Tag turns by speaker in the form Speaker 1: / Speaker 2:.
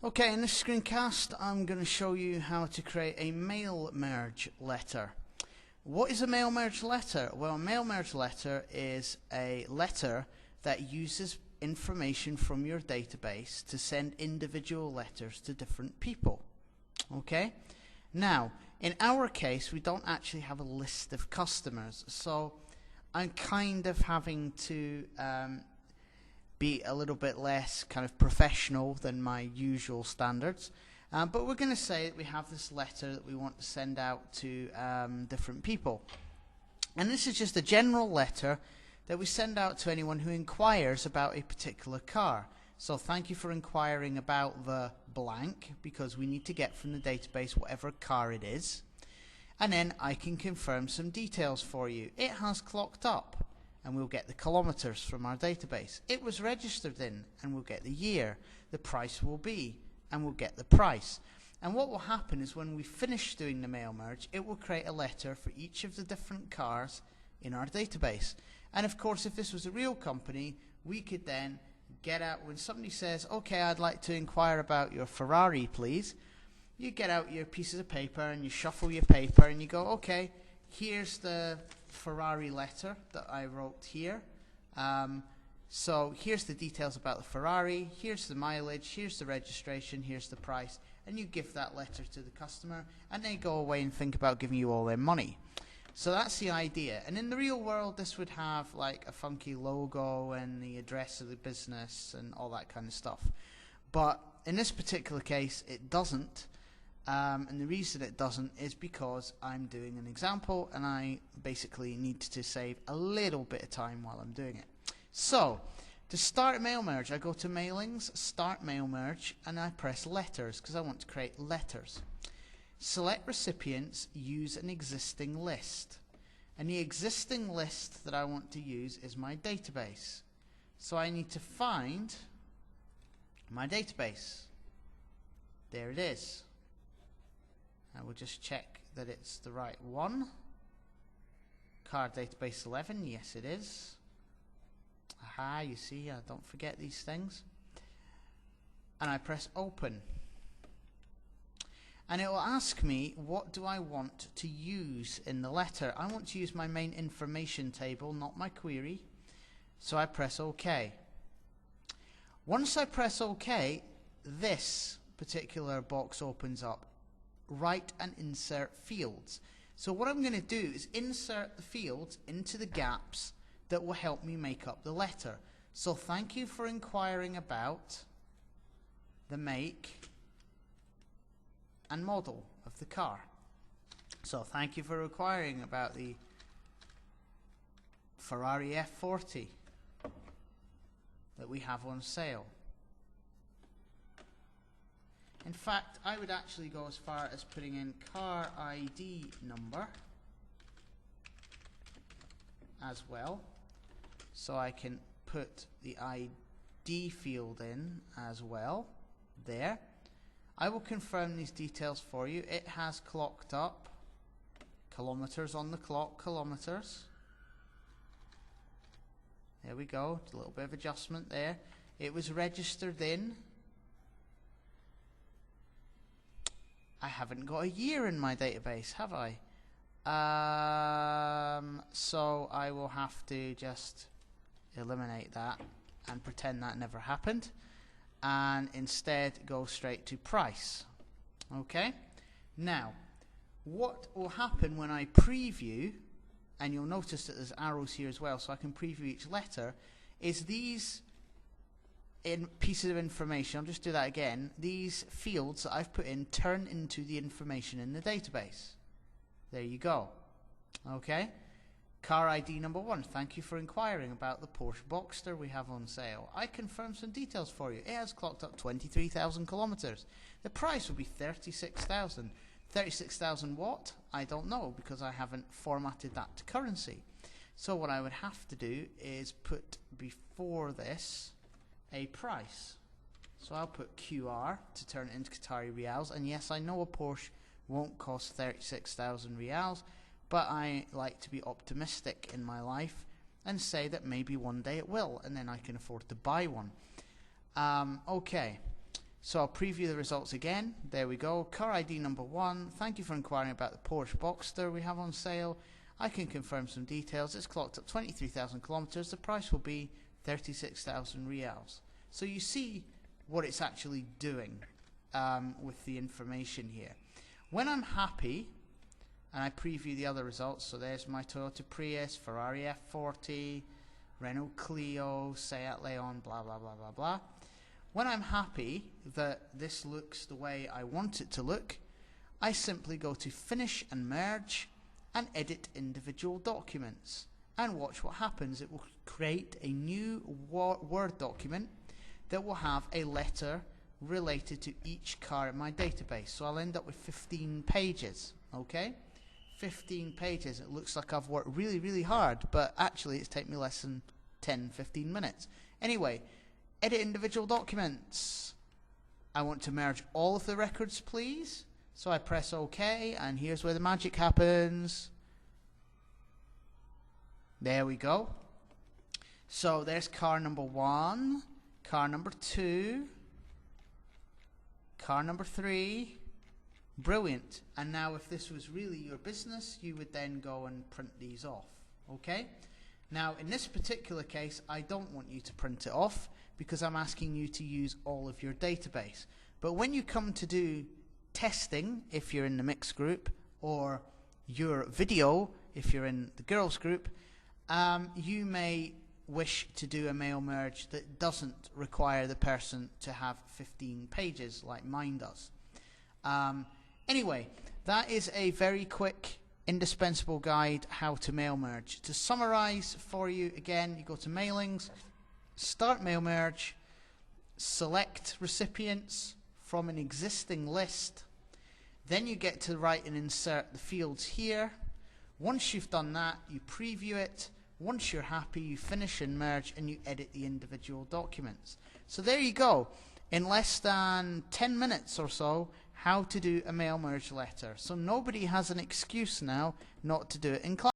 Speaker 1: Okay, in this screencast I'm going to show you how to create a mail merge letter. What is a mail merge letter? Well, a mail merge letter is a letter that uses information from your database to send individual letters to different people. Okay? Now, in our case, we don't actually have a list of customers, so I'm kind of having to be a little bit less kind of professional than my usual standards. But we're going to say that we have this letter that we want to send out to different people. And this is just a general letter that we send out to anyone who inquires about a particular car. So thank you for inquiring about the blank, because we need to get from the database whatever car it is. And then I can confirm some details for you. It has clocked up, and we'll get the kilometers from our database. It was registered in, and we'll get the year. The price will be, and we'll get the price. And what will happen is when we finish doing the mail merge, it will create a letter for each of the different cars in our database. And of course, if this was a real company, we could then get out, when somebody says, okay, I'd like to inquire about your Ferrari, please. You get out your pieces of paper and you shuffle your paper and you go, okay, here's the Ferrari letter that I wrote here. So here's the details about the Ferrari, here's the mileage, here's the registration, here's the price, and you give that letter to the customer, and they go away and think about giving you all their money. So that's the idea. And in the real world, this would have like a funky logo and the address of the business and all that kind of stuff. But in this particular case, it doesn't. And the reason it doesn't is because I'm doing an example and I basically need to save a little bit of time while I'm doing it. So, to start a mail merge, I go to Mailings, Start Mail Merge, and I press Letters because I want to create letters. Select Recipients, use an existing list. And the existing list that I want to use is my database. So I need to find my database. There it is. I will just check that it's the right one. Car database 11, yes it is. Aha, you see, I don't forget these things. And I press open. And it will ask me, what do I want to use in the letter? I want to use my main information table, not my query. So I press OK. Once I press OK, this particular box opens up. Write and insert fields. So what I'm going to do is insert the fields into the gaps that will help me make up the letter. So thank you for inquiring about the make and model of the car. So thank you for inquiring about the Ferrari F40 that we have on sale. In fact, I would actually go as far as putting in car ID number as well. So I can put the ID field in as well. There. I will confirm these details for you. It has clocked up. Kilometers on the clock, kilometers. There we go. A little bit of adjustment there. It was registered in. I haven't got a year in my database, have I? So I will have to just eliminate that and pretend that never happened, and instead go straight to price. Okay? Now, what will happen when I preview, and you'll notice that there's arrows here as well, so I can preview each letter, is these pieces of information, I'll just do that again, these fields that I've put in turn into the information in the database. There you go. Okay? Car ID number 1, thank you for inquiring about the Porsche Boxster we have on sale. I confirmed some details for you. It has clocked up 23,000 kilometers. The price will be 36,000. 36,000 what? I don't know, because I haven't formatted that to currency. So what I would have to do is put before this a price. So I'll put QR to turn it into Qatari Riyals, and yes, I know a Porsche won't cost 36,000 Riyals, but I like to be optimistic in my life and say that maybe one day it will, and then I can afford to buy one. Okay, So I'll preview the results again. There we go. Car ID number 1. Thank you for inquiring about the Porsche Boxster we have on sale. I can confirm some details. It's clocked up 23,000 kilometers. The price will be 36,000 reals. So you see what it's actually doing with the information here. When I'm happy, and I preview the other results, so there's my Toyota Prius, Ferrari F40, Renault Clio, Seat Leon, blah, blah, blah, blah, blah. When I'm happy that this looks the way I want it to look, I simply go to Finish and Merge and edit individual documents. And watch what happens. It will create a new Word document that will have a letter related to each car in my database. So I'll end up with 15 pages, okay? 15 pages. It looks like I've worked really, really hard, but actually it's taken me less than 10, 15 minutes. Anyway, edit individual documents. I want to merge all of the records, please. So I press OK, and here's where the magic happens. There we go. So there's car number 1, car number 2, car number 3. Brilliant. And now if this was really your business, you would then go and print these off. Okay? Now in this particular case, I don't want you to print it off because I'm asking you to use all of your database. But when you come to do testing, if you're in the mixed group, or your video, if you're in the girls group, you may wish to do a mail merge that doesn't require the person to have 15 pages like mine does. Anyway, that is a very quick, indispensable guide how to mail merge. To summarize for you again, you go to Mailings, start mail merge, select recipients from an existing list, then you get to write and insert the fields here. Once you've done that, you preview it. Once you're happy, you finish and merge and you edit the individual documents. So there you go. In less than 10 minutes or so, how to do a mail merge letter. So nobody has an excuse now not to do it in class.